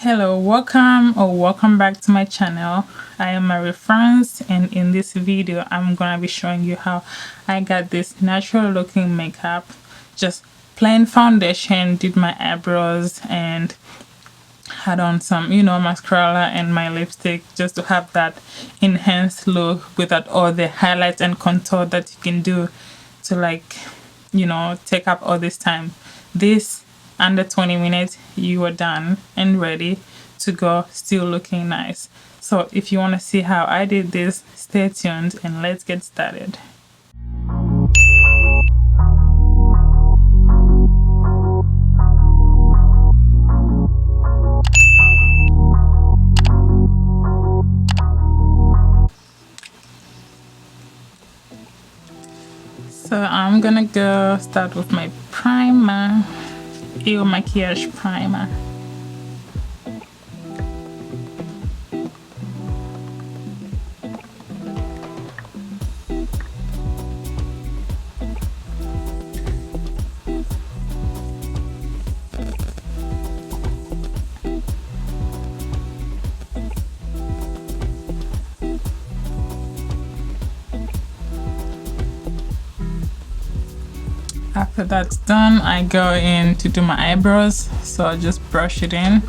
Hello, welcome back to my channel. I am Marie France, and in this video I'm gonna be showing you how I got this natural looking makeup. Just plain foundation, did my eyebrows and had on some mascara and my lipstick just to have that enhanced look without all the highlights and contour that you can do to take up all this time. This under 20 minutes you are done and ready to go, still looking nice. So if you want to see how I did this, stay tuned and let's get started. So I'm gonna go start with my primer, El Maquillage primer. After that's done, I go in to do my eyebrows, so I just brush it in.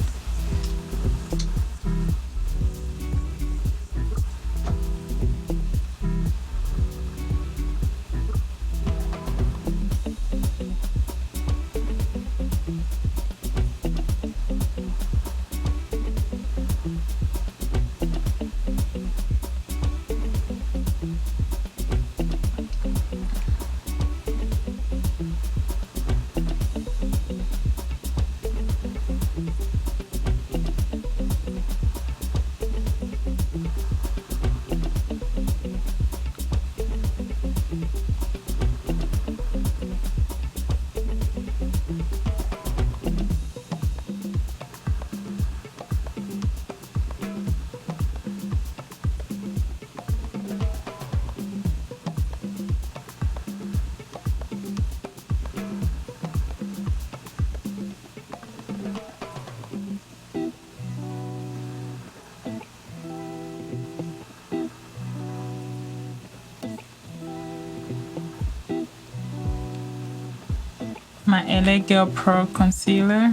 My LA Girl Pro concealer.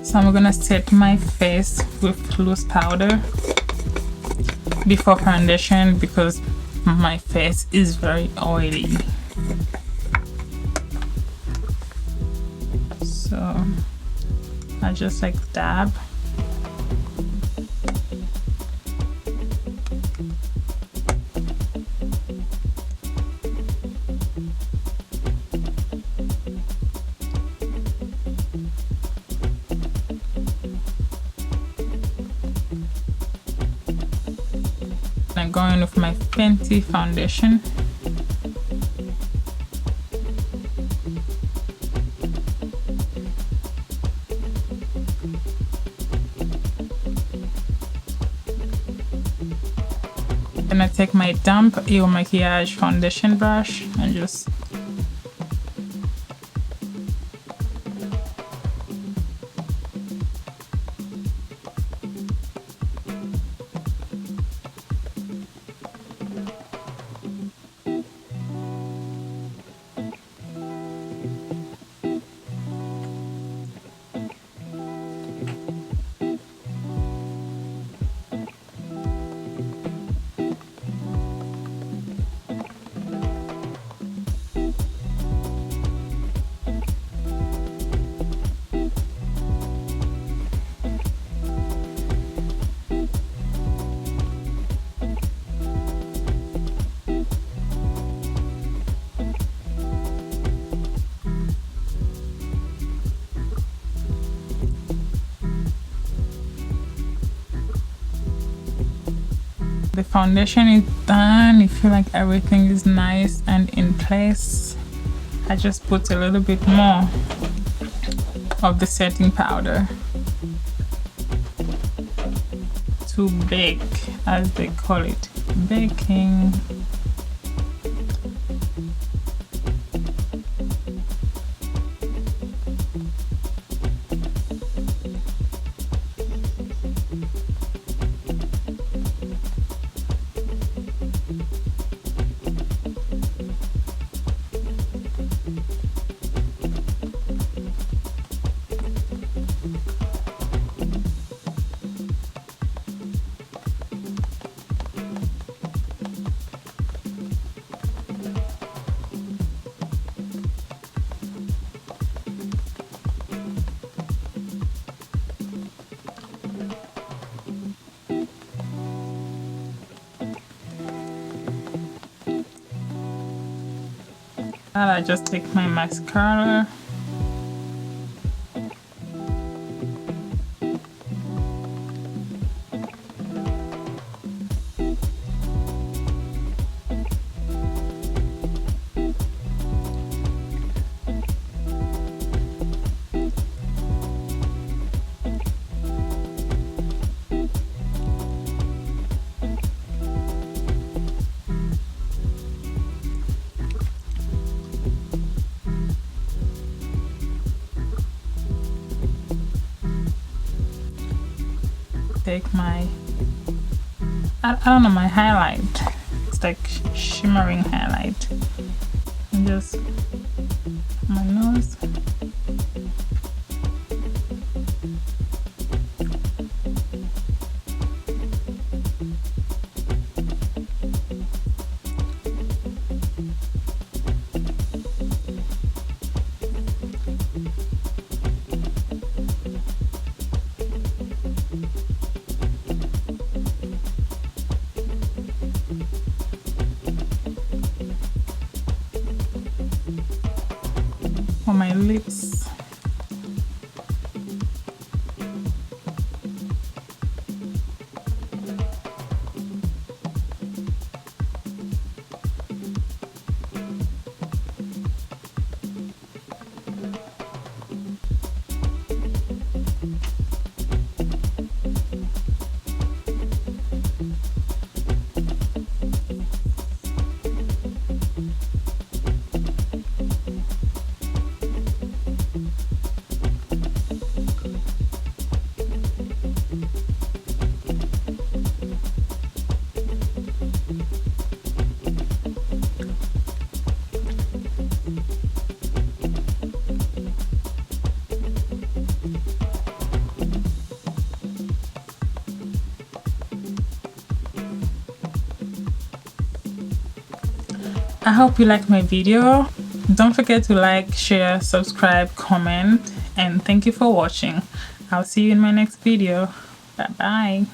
So I'm gonna set my face with loose powder before foundation because my face is very oily. So I just dab. gonna go in with my Fenty foundation. I'm gonna take my damp Eau Maquillage foundation brush and just the foundation is done. You feel like everything is nice and in place. I just put a little bit more of the setting powder to bake, as they call it, baking. I just take my mascara . Take my, I don't know, my highlight. It's like shimmering highlight. And just my nose. For my lips. I hope you liked my video. Don't forget to like, share, subscribe, comment, and thank you for watching. I'll see you in my next video. Bye bye.